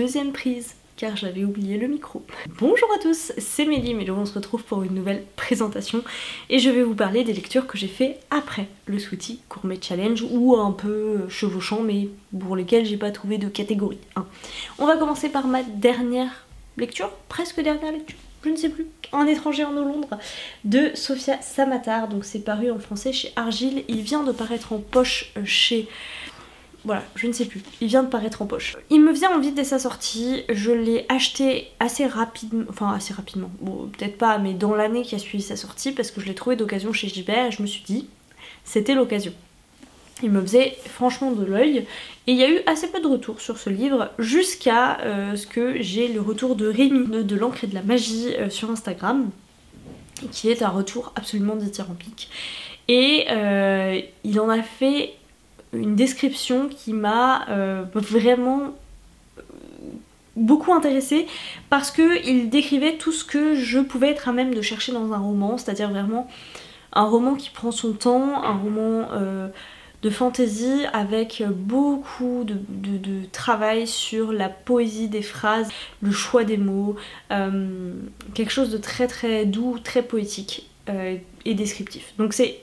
deuxième prise car j'avais oublié le micro. Bonjour à tous, c'est Mélie, mais on se retrouve pour une nouvelle présentation et je vais vous parler des lectures que j'ai fait après le Sweety Gourmet Challenge ou un peu chevauchant mais pour lesquelles j'ai pas trouvé de catégorie. On va commencer par ma dernière lecture, presque dernière lecture, je ne sais plus, Un étranger en Londres de Sophia Samatar. Donc c'est paru en français chez Argile, il vient de paraître en poche chez... Voilà, je ne sais plus. Il vient de paraître en poche. Il me faisait envie dès sa sortie. Je l'ai acheté assez rapidement. Enfin, assez rapidement. Bon, peut-être pas, mais dans l'année qui a suivi sa sortie, parce que je l'ai trouvé d'occasion chez Gibert et je me suis dit, c'était l'occasion. Il me faisait franchement de l'œil. Et il y a eu assez peu de retours sur ce livre, jusqu'à ce que j'ai le retour de Rémi de l'encre et de la magie sur Instagram, qui est un retour absolument dithyrambique. Et il en a fait une description qui m'a vraiment beaucoup intéressée parce qu'il décrivait tout ce que je pouvais être à même de chercher dans un roman, c'est-à-dire vraiment un roman qui prend son temps, un roman de fantaisie avec beaucoup de travail sur la poésie des phrases, le choix des mots, quelque chose de très très doux, très poétique et descriptif. Donc c'est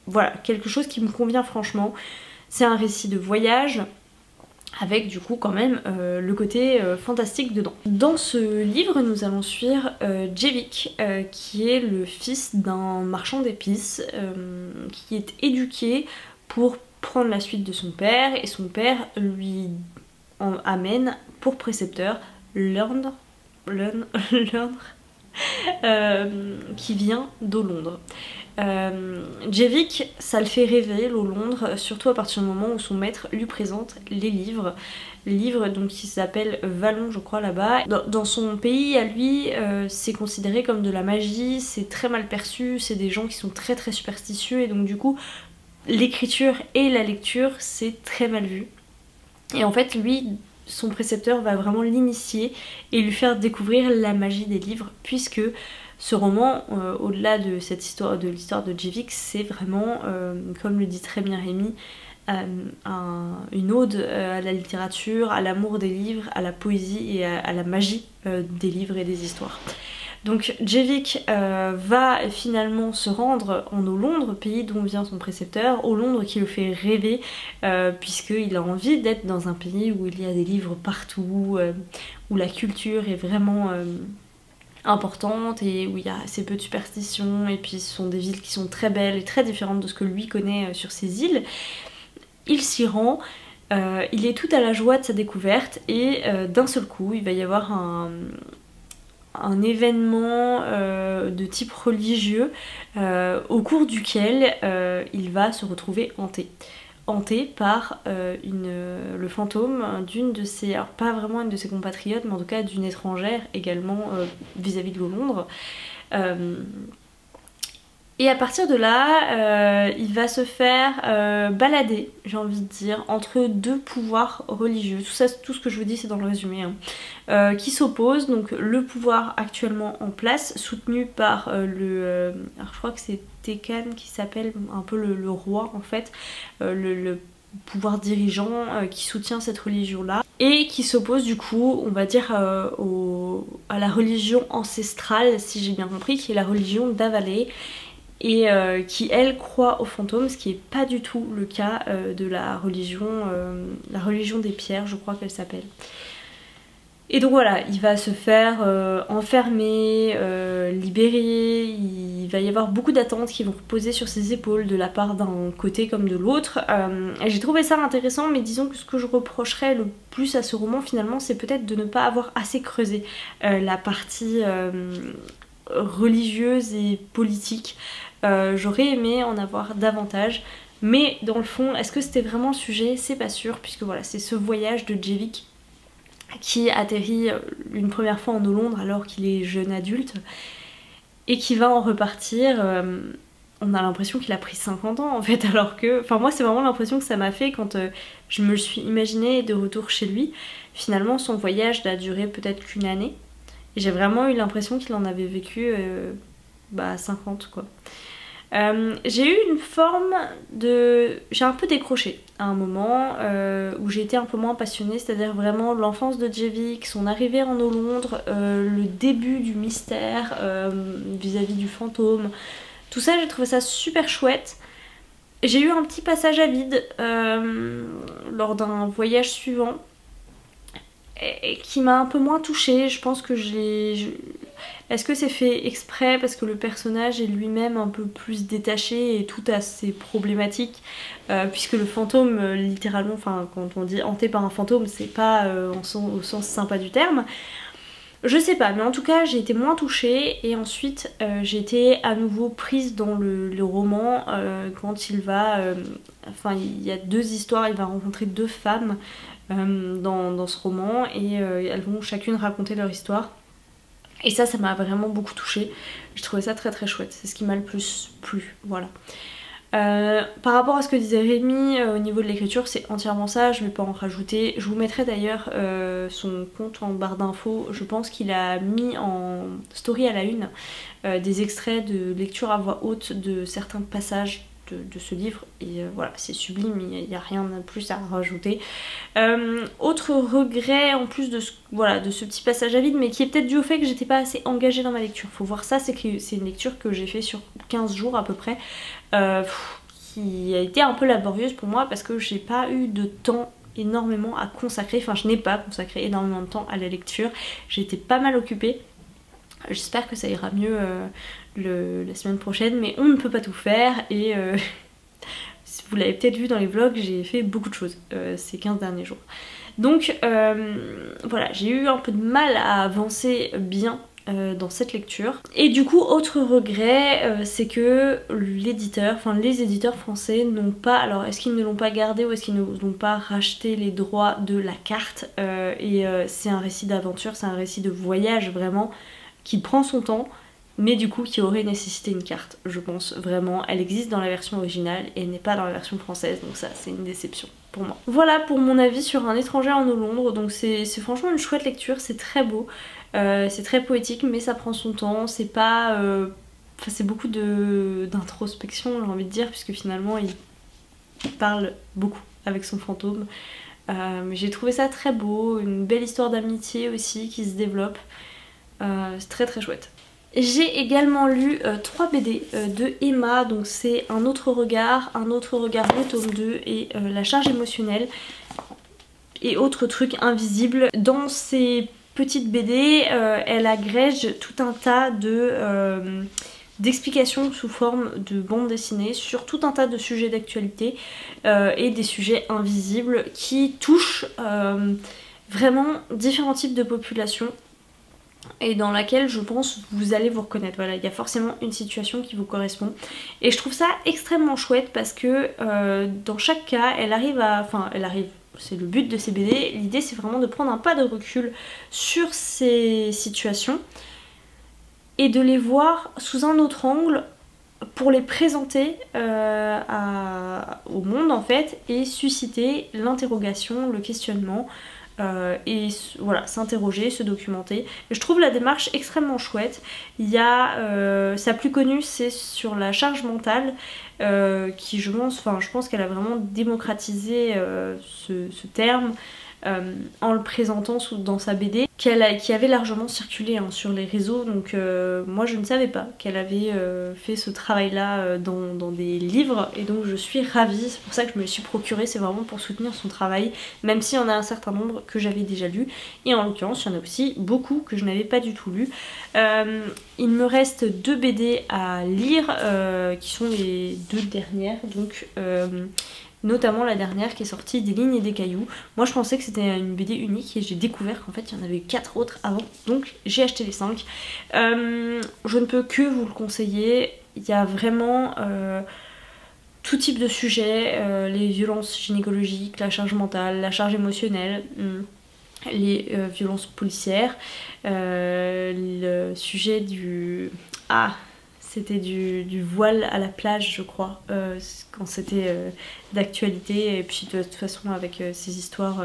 voilà, quelque chose qui me convient franchement. C'est un récit de voyage avec du coup quand même le côté fantastique dedans. Dans ce livre nous allons suivre Jevik qui est le fils d'un marchand d'épices qui est éduqué pour prendre la suite de son père et son père lui en amène pour précepteur Learn qui vient d'Au-Londres. Jevik, ça le fait rêver, Au-Londres, surtout à partir du moment où son maître lui présente les livres. Livres donc qui s'appellent Vallon, je crois, là-bas. Dans son pays, à lui, c'est considéré comme de la magie, c'est très mal perçu, c'est des gens qui sont très très superstitieux et donc du coup, l'écriture et la lecture, c'est très mal vu. Et en fait, lui, son précepteur va vraiment l'initier et lui faire découvrir la magie des livres, puisque ce roman, au-delà de cette histoire, de l'histoire de Jevik, c'est vraiment, comme le dit très bien Rémi, une ode à la littérature, à l'amour des livres, à la poésie et à la magie des livres et des histoires. Donc Jevik va finalement se rendre en Au-Londres, pays d'où vient son précepteur, Au-Londres qui le fait rêver puisqu'il a envie d'être dans un pays où il y a des livres partout, où la culture est vraiment importante et où il y a assez peu de superstitions et puis ce sont des villes qui sont très belles et très différentes de ce que lui connaît sur ces îles. Il s'y rend, il est tout à la joie de sa découverte et d'un seul coup il va y avoir un événement de type religieux au cours duquel il va se retrouver hanté par le fantôme d'une de ses, alors pas vraiment une de ses compatriotes, mais en tout cas d'une étrangère également vis-à-vis de Londres. Et à partir de là, il va se faire balader, j'ai envie de dire, entre deux pouvoirs religieux. Tout ce que je vous dis, c'est dans le résumé, hein, qui s'opposent. Donc le pouvoir actuellement en place, soutenu par alors je crois que c'est Tekan qui s'appelle un peu le roi en fait, le pouvoir dirigeant qui soutient cette religion-là. Et qui s'oppose du coup, on va dire, à la religion ancestrale, si j'ai bien compris, qui est la religion d'Avalé. Et qui elle croit aux fantômes, ce qui est pas du tout le cas de la religion des pierres, je crois qu'elle s'appelle. Et donc voilà, il va se faire enfermer, libérer, il va y avoir beaucoup d'attentes qui vont reposer sur ses épaules de la part d'un côté comme de l'autre. J'ai trouvé ça intéressant, mais disons que ce que je reprocherais le plus à ce roman finalement, c'est peut-être de ne pas avoir assez creusé la partie religieuse et politique. J'aurais aimé en avoir davantage, mais dans le fond, est-ce que c'était vraiment le sujet? C'est pas sûr, puisque voilà, c'est ce voyage de Jevik qui atterrit une première fois en Au-Londres alors qu'il est jeune adulte et qui va en repartir. On a l'impression qu'il a pris 50 ans en fait, alors que... Enfin moi c'est vraiment l'impression que ça m'a fait quand je me suis imaginée de retour chez lui. Finalement son voyage n'a duré peut-être qu'une année et j'ai vraiment eu l'impression qu'il en avait vécu 50 quoi. J'ai eu une forme de... J'ai un peu décroché à un moment où j'ai été un peu moins passionnée, c'est-à-dire vraiment l'enfance de Jevik, son arrivée en Londres, le début du mystère vis-à-vis du fantôme, tout ça j'ai trouvé ça super chouette. J'ai eu un petit passage à vide lors d'un voyage suivant et qui m'a un peu moins touchée. Je pense que est-ce que c'est fait exprès parce que le personnage est lui-même un peu plus détaché et tout a ses problématiques puisque le fantôme littéralement, enfin quand on dit hanté par un fantôme c'est pas au sens sympa du terme. Je sais pas, mais en tout cas j'ai été moins touchée et ensuite j'ai été à nouveau prise dans le roman quand il va... enfin il y a deux histoires, il va rencontrer deux femmes dans ce roman et elles vont chacune raconter leur histoire. Et ça m'a vraiment beaucoup touchée. Je trouvais ça très très chouette. C'est ce qui m'a le plus plu. Voilà. Par rapport à ce que disait Rémi au niveau de l'écriture, c'est entièrement ça. Je vais pas en rajouter. Je vous mettrai d'ailleurs son compte en barre d'infos. Je pense qu'il a mis en story à la une des extraits de lecture à voix haute de certains passages de ce livre et voilà, c'est sublime, il n'y a rien de plus à rajouter. Autre regret en plus de ce petit passage à vide, mais qui est peut-être dû au fait que j'étais pas assez engagée dans ma lecture, faut voir ça, c'est que c'est une lecture que j'ai fait sur 15 jours à peu près, qui a été un peu laborieuse pour moi parce que j'ai pas eu de temps énormément à consacrer, enfin je n'ai pas consacré énormément de temps à la lecture, j'ai été pas mal occupée. J'espère que ça ira mieux la semaine prochaine, mais on ne peut pas tout faire et vous l'avez peut-être vu dans les vlogs, j'ai fait beaucoup de choses ces 15 derniers jours. Donc voilà, j'ai eu un peu de mal à avancer bien dans cette lecture. Et du coup, autre regret, c'est que l'éditeur, enfin les éditeurs français n'ont pas, alors est-ce qu'ils ne l'ont pas gardé ou est-ce qu'ils n'ont pas racheté les droits de la carte c'est un récit d'aventure, c'est un récit de voyage vraiment, qui prend son temps, mais du coup qui aurait nécessité une carte, je pense vraiment. Elle existe dans la version originale et elle n'est pas dans la version française, donc ça c'est une déception pour moi. Voilà pour mon avis sur Un étranger en Londres, donc c'est franchement une chouette lecture, c'est très beau, c'est très poétique mais ça prend son temps, c'est pas... Enfin c'est beaucoup d'introspection j'ai envie de dire, puisque finalement il parle beaucoup avec son fantôme. Mais j'ai trouvé ça très beau, une belle histoire d'amitié aussi qui se développe. C'est très très chouette. J'ai également lu 3 BD de Emma, donc c'est Un autre regard, le tome 2 et La charge émotionnelle et autres trucs invisibles. Dans ces petites BD, elle agrège tout un tas d'explications sous forme de bande dessinée sur tout un tas de sujets d'actualité et des sujets invisibles qui touchent vraiment différents types de populations et dans laquelle je pense vous allez vous reconnaître. Voilà, il y a forcément une situation qui vous correspond et je trouve ça extrêmement chouette parce que dans chaque cas elle arrive, c'est le but de ces BD, l'idée c'est vraiment de prendre un pas de recul sur ces situations et de les voir sous un autre angle pour les présenter au monde en fait et susciter l'interrogation, le questionnement. Et voilà, s'interroger, se documenter. Je trouve la démarche extrêmement chouette. Il y a sa plus connue, c'est sur la charge mentale, qui je pense qu'elle a vraiment démocratisé ce terme en le présentant dans sa BD, qui avait largement circulé sur les réseaux, donc moi je ne savais pas qu'elle avait fait ce travail là dans des livres et donc je suis ravie, c'est pour ça que je me le suis procuré, c'est vraiment pour soutenir son travail, même s'il y en a un certain nombre que j'avais déjà lu et en l'occurrence il y en a aussi beaucoup que je n'avais pas du tout lu. Il me reste 2 BD à lire qui sont les 2 dernières, donc notamment la dernière qui est sortie, Des lignes et des cailloux. Moi je pensais que c'était une BD unique et j'ai découvert qu'en fait il y en avait 4 autres avant, donc j'ai acheté les 5. Je ne peux que vous le conseiller, il y a vraiment tout type de sujets, les violences gynécologiques, la charge mentale, la charge émotionnelle, les violences policières, le sujet du... c'était du voile à la plage je crois, quand c'était d'actualité, et puis de toute façon avec ces histoires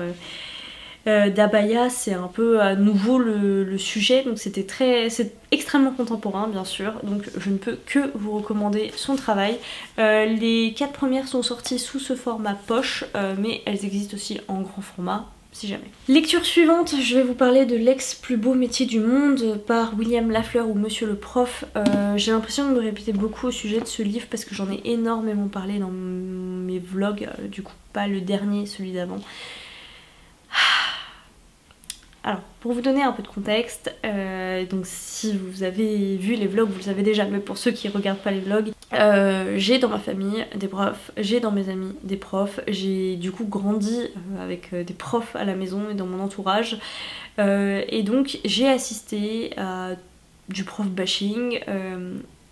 d'abaya, c'est un peu à nouveau le sujet, donc c'est extrêmement contemporain bien sûr, donc je ne peux que vous recommander son travail. Les 4 premières sont sorties sous ce format poche, mais elles existent aussi en grand format, si jamais. Lecture suivante, je vais vous parler de L'ex plus beau métier du monde par William Lafleur ou Monsieur le Prof. J'ai l'impression de me répéter beaucoup au sujet de ce livre parce que j'en ai énormément parlé dans mes vlogs, du coup pas le dernier, celui d'avant. Alors, pour vous donner un peu de contexte, donc si vous avez vu les vlogs, vous le savez déjà, mais pour ceux qui regardent pas les vlogs, j'ai dans ma famille des profs, j'ai dans mes amis des profs, j'ai du coup grandi avec des profs à la maison et dans mon entourage, et donc j'ai assisté à du prof bashing,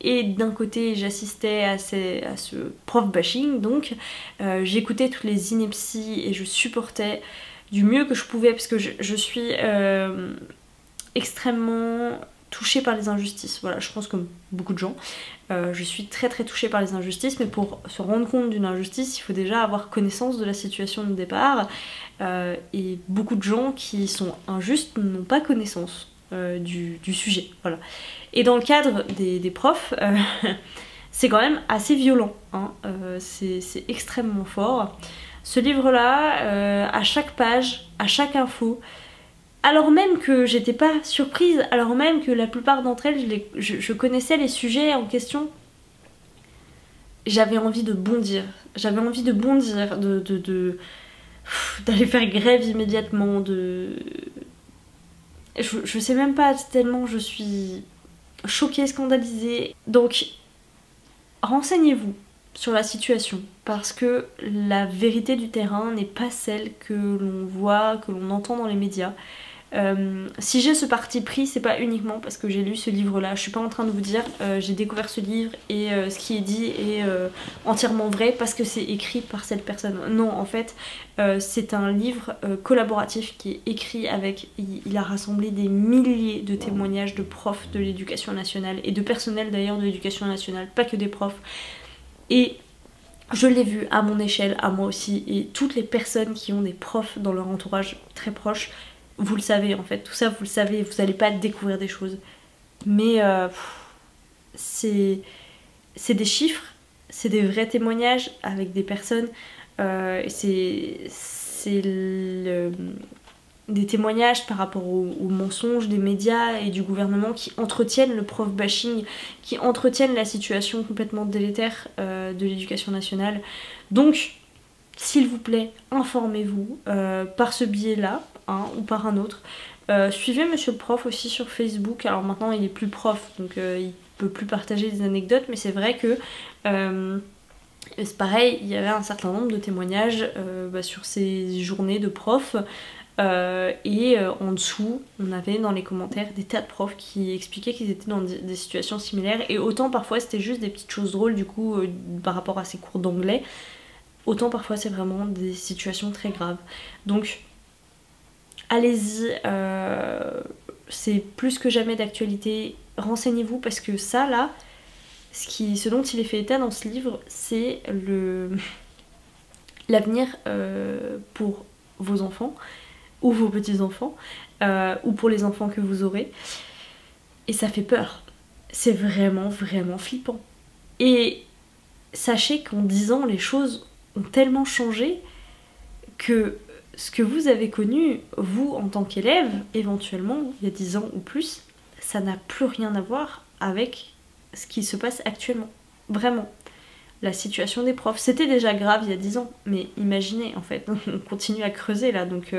et d'un côté j'assistais à ce prof bashing, donc j'écoutais toutes les inepties et je supportais du mieux que je pouvais parce que je suis extrêmement touchée par les injustices. Voilà, je pense comme beaucoup de gens. Je suis très touchée par les injustices, mais pour se rendre compte d'une injustice, il faut déjà avoir connaissance de la situation de départ. Et beaucoup de gens qui sont injustes n'ont pas connaissance du sujet. Voilà. Et dans le cadre des profs, c'est quand même assez violent. Hein. C'est extrêmement fort. Ce livre-là, à chaque page, à chaque info, alors même que j'étais pas surprise, alors même que la plupart d'entre elles, je connaissais les sujets en question, j'avais envie de bondir. J'avais envie de bondir, d'aller faire grève immédiatement, Je sais même pas, tellement je suis choquée, scandalisée. Donc, renseignez-vous sur la situation, parce que la vérité du terrain n'est pas celle que l'on voit, que l'on entend dans les médias. Si j'ai ce parti pris, c'est pas uniquement parce que j'ai lu ce livre là, je suis pas en train de vous dire j'ai découvert ce livre et ce qui est dit est entièrement vrai parce que c'est écrit par cette personne. Non, en fait c'est un livre collaboratif qui est écrit avec, il a rassemblé des milliers de témoignages de profs de l'éducation nationale et de personnel d'ailleurs de l'éducation nationale, pas que des profs. Et je l'ai vu à mon échelle, à moi aussi, et toutes les personnes qui ont des profs dans leur entourage très proche, vous le savez en fait, tout ça vous le savez, vous n'allez pas découvrir des choses. Mais c'est des chiffres, c'est des vrais témoignages avec des personnes, c'est des témoignages par rapport aux mensonges des médias et du gouvernement qui entretiennent le prof bashing, qui entretiennent la situation complètement délétère de l'éducation nationale. Donc, s'il vous plaît, informez-vous par ce biais-là, hein, ou par un autre. Suivez Monsieur le Prof aussi sur Facebook. Alors maintenant, il est plus prof, donc il peut plus partager des anecdotes, mais c'est vrai que c'est pareil, il y avait un certain nombre de témoignages sur ces journées de profs. Et en dessous, on avait dans les commentaires des tas de profs qui expliquaient qu'ils étaient dans des situations similaires. Et autant parfois c'était juste des petites choses drôles du coup par rapport à ces cours d'anglais, autant parfois c'est vraiment des situations très graves. Donc allez-y, c'est plus que jamais d'actualité, renseignez-vous parce que ça là, ce dont il est fait état dans ce livre, c'est l'avenir pour vos enfants ou vos petits-enfants, ou pour les enfants que vous aurez. Et ça fait peur. C'est vraiment flippant. Et sachez qu'en 10 ans, les choses ont tellement changé que ce que vous avez connu, vous, en tant qu'élève, éventuellement, il y a 10 ans ou plus, ça n'a plus rien à voir avec ce qui se passe actuellement. Vraiment. La situation des profs, c'était déjà grave il y a 10 ans, mais imaginez, en fait, on continue à creuser là, donc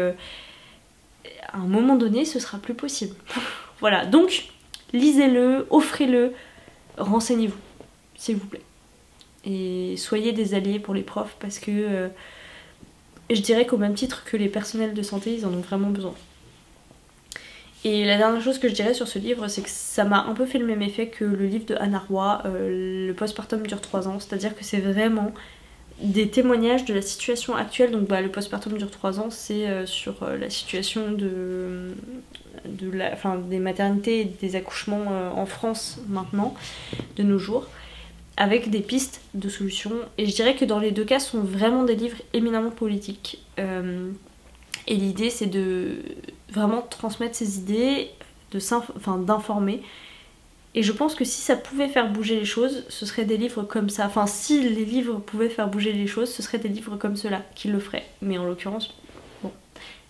à un moment donné, ce sera plus possible. Voilà, donc, lisez-le, offrez-le, renseignez-vous, s'il vous plaît. Et soyez des alliés pour les profs, parce que je dirais qu'au même titre que les personnels de santé, ils en ont vraiment besoin. Et la dernière chose que je dirais sur ce livre, c'est que ça m'a un peu fait le même effet que le livre de Anna Roy, le postpartum dure 3 ans, c'est-à-dire que c'est vraiment des témoignages de la situation actuelle. Donc le postpartum dure 3 ans, c'est sur la situation des maternités et des accouchements en France maintenant, de nos jours, avec des pistes de solutions. Et je dirais que dans les deux cas, ce sont vraiment des livres éminemment politiques. Et l'idée c'est de vraiment transmettre ses idées, d'informer. Et je pense que si ça pouvait faire bouger les choses, ce serait des livres comme ça. Enfin, si les livres pouvaient faire bouger les choses, ce serait des livres comme ceux-là qui le feraient. Mais en l'occurrence, bon,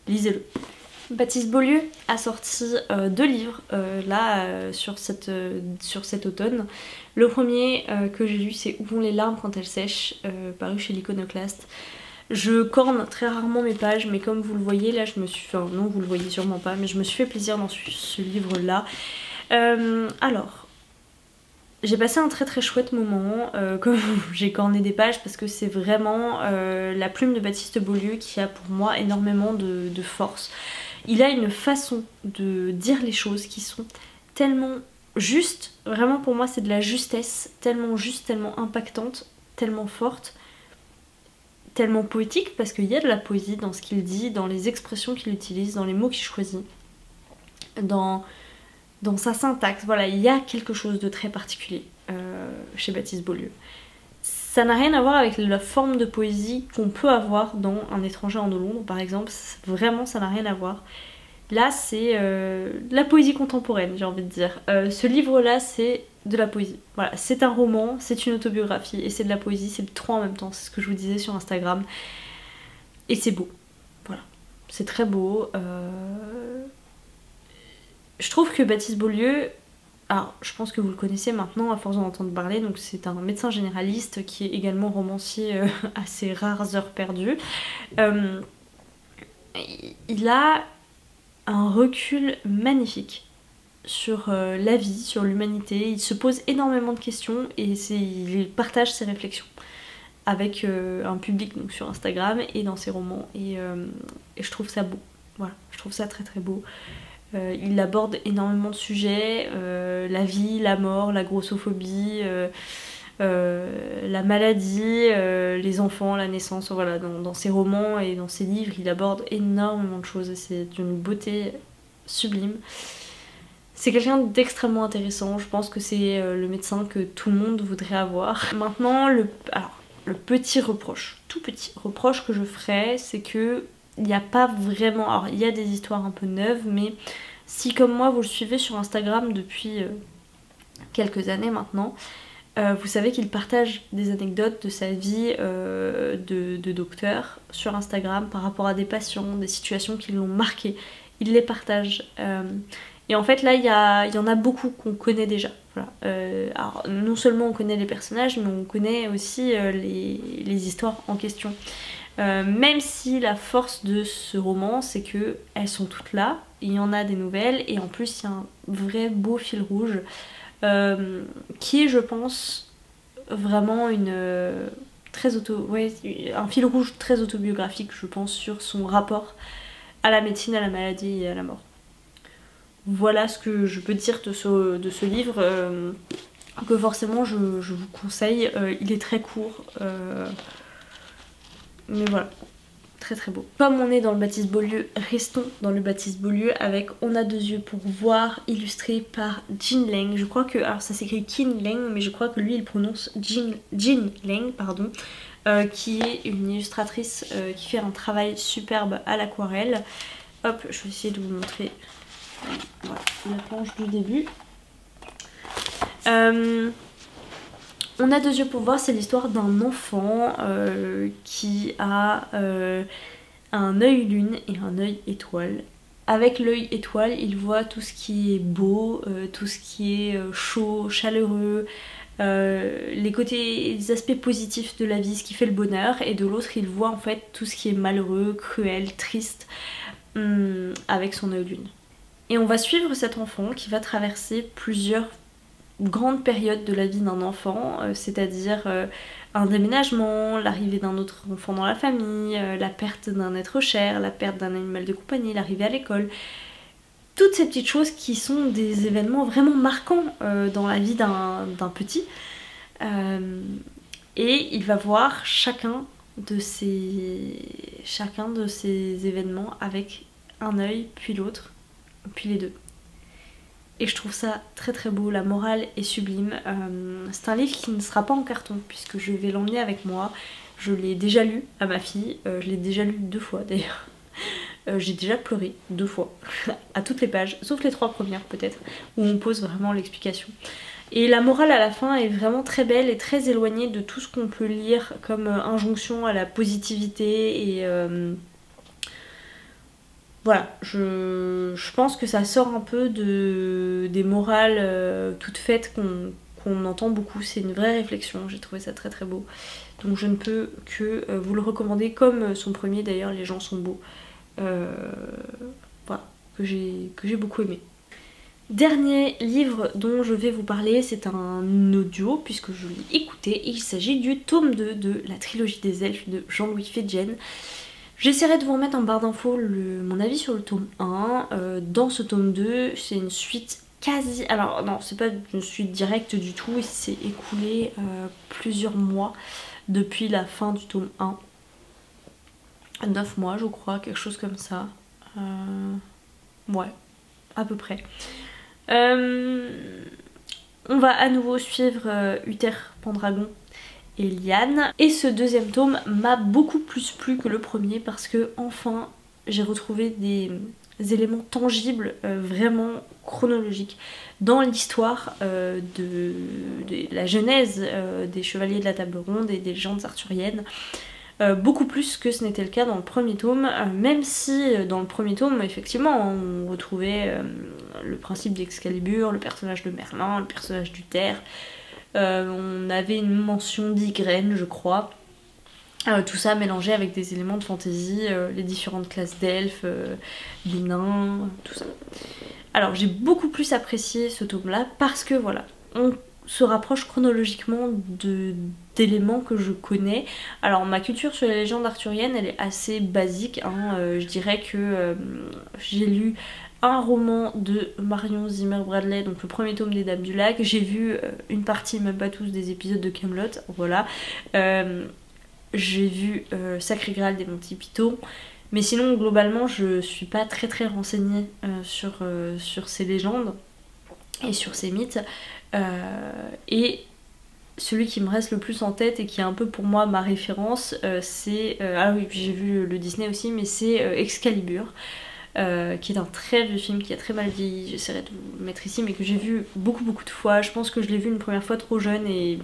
lisez-le. Baptiste Beaulieu a sorti 2 livres sur cet automne. Le premier que j'ai lu, c'est Où vont les larmes quand elles sèchent, paru chez l'Iconoclaste. Je corne très rarement mes pages, mais comme vous le voyez là, je me suis fait... Enfin, non, vous le voyez sûrement pas, mais je me suis fait plaisir dans ce livre-là. Alors, j'ai passé un très très chouette moment, comme j'ai corné des pages, parce que c'est vraiment la plume de Baptiste Beaulieu qui a pour moi énormément de force. Il a une façon de dire les choses qui sont tellement justes, vraiment pour moi c'est de la justesse, tellement juste, tellement impactante, tellement forte, tellement poétique, parce qu'il y a de la poésie dans ce qu'il dit, dans les expressions qu'il utilise, dans les mots qu'il choisit, dans sa syntaxe. Voilà, il y a quelque chose de très particulier chez Baptiste Beaulieu. Ça n'a rien à voir avec la forme de poésie qu'on peut avoir dans Un étranger en Londres par exemple, vraiment ça n'a rien à voir. Là c'est de la poésie contemporaine, j'ai envie de dire. Ce livre-là c'est de la poésie. Voilà, c'est un roman, c'est une autobiographie et c'est de la poésie, c'est les 3 en même temps, c'est ce que je vous disais sur Instagram. Et c'est beau, voilà, c'est très beau. Je trouve que Baptiste Beaulieu, alors je pense que vous le connaissez maintenant à force d'en entendre parler, donc c'est un médecin généraliste qui est également romancier à ses rares heures perdues. Il a un recul magnifique sur la vie, sur l'humanité, il se pose énormément de questions et il partage ses réflexions avec un public donc sur Instagram et dans ses romans et je trouve ça beau, voilà, je trouve ça très très beau. Il aborde énormément de sujets, la vie, la mort, la grossophobie, la maladie, les enfants, la naissance, voilà, dans ses romans et dans ses livres, il aborde énormément de choses, c'est d'une beauté sublime. C'est quelqu'un d'extrêmement intéressant, je pense que c'est le médecin que tout le monde voudrait avoir. Maintenant, le petit reproche, tout petit reproche que je ferais, c'est que il n'y a pas vraiment... Alors il y a des histoires un peu neuves, mais si comme moi vous le suivez sur Instagram depuis quelques années maintenant, vous savez qu'il partage des anecdotes de sa vie de docteur sur Instagram par rapport à des patients, des situations qui l'ont marqué. Il les partage. Et en fait là il y en a beaucoup qu'on connaît déjà. Voilà. Alors non seulement on connaît les personnages, mais on connaît aussi les histoires en question. Même si la force de ce roman c'est que elles sont toutes là, il y en a des nouvelles et en plus il y a un vrai beau fil rouge qui est je pense vraiment un fil rouge très autobiographique je pense sur son rapport à la médecine, à la maladie et à la mort. Voilà ce que je peux dire de ce livre que forcément je vous conseille. Il est très court mais voilà, très très beau. Comme on est dans le Baptiste Beaulieu, restons dans le Baptiste Beaulieu avec On a 2 yeux pour voir, illustré par Jin Leng. Je crois que, alors ça s'écrit Kin Leng, mais je crois que lui il prononce Jin Leng, pardon, qui est une illustratrice qui fait un travail superbe à l'aquarelle. Hop, je vais essayer de vous montrer voilà, la planche du début. On a 2 yeux pour voir, c'est l'histoire d'un enfant qui a un œil lune et un œil étoile. Avec l'œil étoile, il voit tout ce qui est beau, tout ce qui est chaud, chaleureux, les aspects positifs de la vie, ce qui fait le bonheur, et de l'autre il voit en fait tout ce qui est malheureux, cruel, triste avec son œil lune. Et on va suivre cet enfant qui va traverser plusieurs grandes périodes de la vie d'un enfant, c'est-à-dire un déménagement, l'arrivée d'un autre enfant dans la famille, la perte d'un être cher, la perte d'un animal de compagnie, l'arrivée à l'école. Toutes ces petites choses qui sont des événements vraiment marquants dans la vie d'un petit. Et il va voir chacun de ces événements avec un œil, puis l'autre, puis les deux. Et je trouve ça très très beau, la morale est sublime. C'est un livre qui ne sera pas en carton puisque je vais l'emmener avec moi. Je l'ai déjà lu à ma fille, je l'ai déjà lu 2 fois d'ailleurs. J'ai déjà pleuré 2 fois à toutes les pages, sauf les 3 premières peut-être, où on pose vraiment l'explication. Et la morale à la fin est vraiment très belle et très éloignée de tout ce qu'on peut lire comme injonction à la positivité et voilà, je pense que ça sort un peu des morales toutes faites qu'on entend beaucoup. C'est une vraie réflexion, j'ai trouvé ça très très beau. Donc je ne peux que vous le recommander, comme son premier d'ailleurs, Les gens sont beaux. Voilà, que j'ai beaucoup aimé. Dernier livre dont je vais vous parler, c'est un audio puisque je l'ai écouté. Il s'agit du tome 2 de la trilogie des elfes de Jean-Louis Fedjen. J'essaierai de vous remettre en barre d'infos mon avis sur le tome 1. Dans ce tome 2, c'est une suite quasi... Alors non, c'est pas une suite directe du tout, il s'est écoulé plusieurs mois depuis la fin du tome 1. 9 mois je crois, quelque chose comme ça. Ouais, à peu près. On va à nouveau suivre Uther Pendragon et Liane. Et ce deuxième tome m'a beaucoup plus plu que le premier parce que enfin j'ai retrouvé des éléments tangibles, vraiment chronologiques dans l'histoire de la genèse des Chevaliers de la Table Ronde et des légendes arthuriennes. Beaucoup plus que ce n'était le cas dans le premier tome, même si dans le premier tome effectivement on retrouvait le principe d'Excalibur, le personnage de Merlin, le personnage d'Uther, on avait une mention d'Ygraine je crois, tout ça mélangé avec des éléments de fantasy, les différentes classes d'elfes, les nains, tout ça. Alors j'ai beaucoup plus apprécié ce tome là parce que voilà, on se rapproche chronologiquement d'éléments que je connais. Alors ma culture sur les légendes arthuriennes elle est assez basique, hein. Je dirais que j'ai lu un roman de Marion Zimmer Bradley, donc le premier tome des Dames du Lac, j'ai vu une partie, même pas tous, des épisodes de Camelot, voilà. J'ai vu Sacré Graal des Monty Python, mais sinon globalement je suis pas très très renseignée sur ces légendes et sur ces mythes. Et celui qui me reste le plus en tête et qui est un peu pour moi ma référence, c'est... ah oui, j'ai vu le Disney aussi, mais c'est Excalibur, qui est un très vieux film qui a très mal vieilli, j'essaierai de vous le mettre ici, mais que j'ai vu beaucoup de fois. Je pense que je l'ai vu une première fois trop jeune et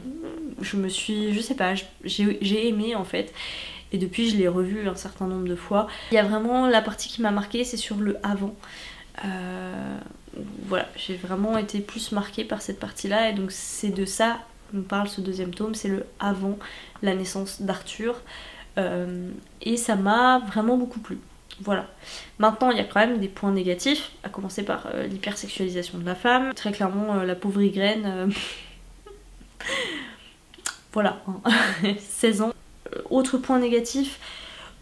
je me suis... je sais pas, j'ai aimé en fait. Et depuis je l'ai revu un certain nombre de fois. Il y a vraiment la partie qui m'a marquée, c'est sur le avant. Voilà, j'ai vraiment été plus marquée par cette partie-là et donc c'est de ça qu'on parle ce deuxième tome, c'est le avant la naissance d'Arthur et ça m'a vraiment beaucoup plu. Voilà. Maintenant il y a quand même des points négatifs, à commencer par l'hypersexualisation de la femme. Très clairement la pauvre Ygraine, voilà, hein. 16 ans. Autre point négatif,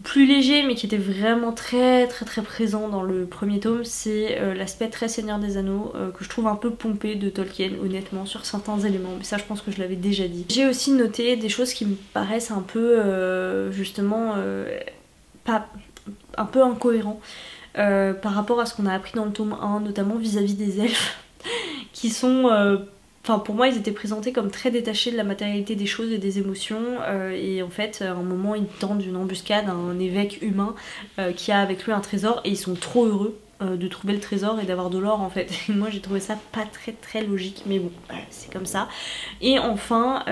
plus léger mais qui était vraiment très présent dans le premier tome, c'est l'aspect très Seigneur des Anneaux que je trouve un peu pompé de Tolkien honnêtement sur certains éléments, mais ça je pense que je l'avais déjà dit. J'ai aussi noté des choses qui me paraissent un peu justement pas un peu incohérents par rapport à ce qu'on a appris dans le tome 1, notamment vis-à-vis des elfes qui sont... Enfin pour moi ils étaient présentés comme très détachés de la matérialité des choses et des émotions et en fait à un moment ils tentent une embuscade à un évêque humain qui a avec lui un trésor et ils sont trop heureux de trouver le trésor et d'avoir de l'or en fait. Et moi j'ai trouvé ça pas très logique mais bon c'est comme ça. Et enfin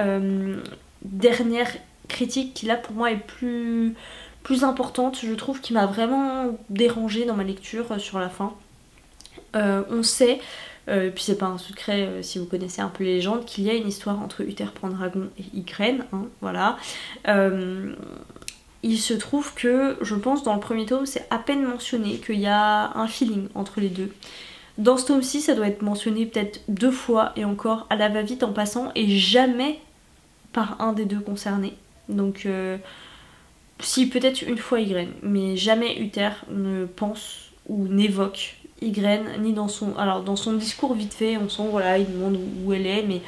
dernière critique qui là pour moi est plus importante, je trouve, qui m'a vraiment dérangée dans ma lecture sur la fin. On sait... puis c'est pas un secret si vous connaissez un peu les légendes, qu'il y a une histoire entre Uther Pendragon et Ygraine, hein, voilà. Il se trouve que, je pense, dans le premier tome, c'est à peine mentionné qu'il y a un feeling entre les deux. Dans ce tome-ci, ça doit être mentionné peut-être 2 fois, et encore à la va-vite en passant, et jamais par un des deux concernés. Donc, si peut-être une fois Ygraine, mais jamais Uther ne pense ou n'évoque Ygraine, ni dans son... Alors dans son discours vite fait, on sent, voilà, il demande où elle est, mais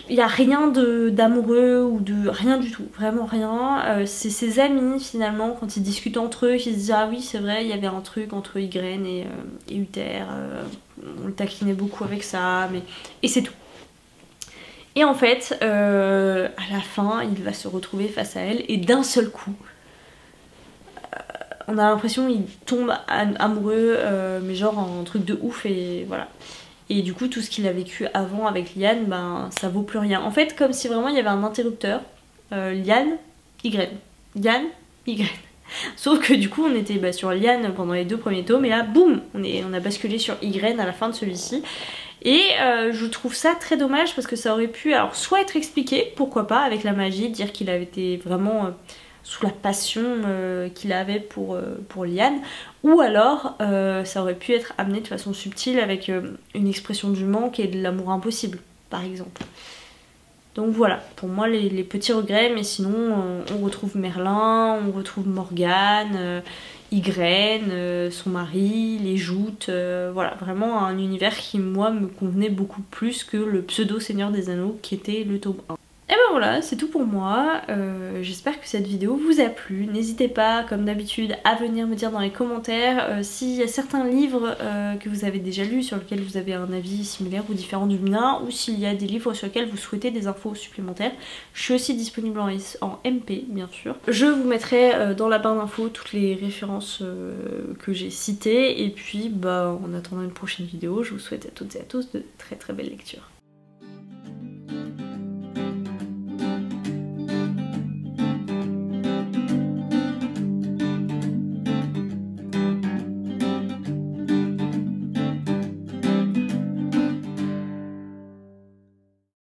il n'y a rien d'amoureux ou de... rien du tout, vraiment rien. C'est ses amis finalement, quand ils discutent entre eux, qui se disent ah oui c'est vrai, il y avait un truc entre Ygraine et Uther, on le taquinait beaucoup avec ça, mais... et c'est tout. Et en fait, à la fin, il va se retrouver face à elle et d'un seul coup... on a l'impression qu'il tombe amoureux, mais genre un truc de ouf et voilà. Et du coup tout ce qu'il a vécu avant avec Liane, ben ça vaut plus rien. En fait comme si vraiment il y avait un interrupteur, Liane, Y. Liane, Y. Sauf que du coup on était sur Liane pendant les 2 premiers tomes et là boum, on a basculé sur Y à la fin de celui-ci. Et je trouve ça très dommage parce que ça aurait pu alors soit être expliqué, pourquoi pas, avec la magie, dire qu'il avait été vraiment sous la passion qu'il avait pour Liane, ou alors ça aurait pu être amené de façon subtile avec une expression du manque et de l'amour impossible, par exemple. Donc voilà, pour moi les petits regrets, mais sinon on retrouve Merlin, on retrouve Morgane, Ygraine, son mari, les joutes, voilà, vraiment un univers qui moi me convenait beaucoup plus que le pseudo Seigneur des Anneaux qui était le tome 1. Et ben voilà, c'est tout pour moi, j'espère que cette vidéo vous a plu, n'hésitez pas comme d'habitude à venir me dire dans les commentaires s'il y a certains livres que vous avez déjà lus sur lesquels vous avez un avis similaire ou différent du mien, ou s'il y a des livres sur lesquels vous souhaitez des infos supplémentaires. Je suis aussi disponible en MP bien sûr. Je vous mettrai dans la barre d'infos toutes les références que j'ai citées, et puis bah en attendant une prochaine vidéo, je vous souhaite à toutes et à tous de très très belles lectures.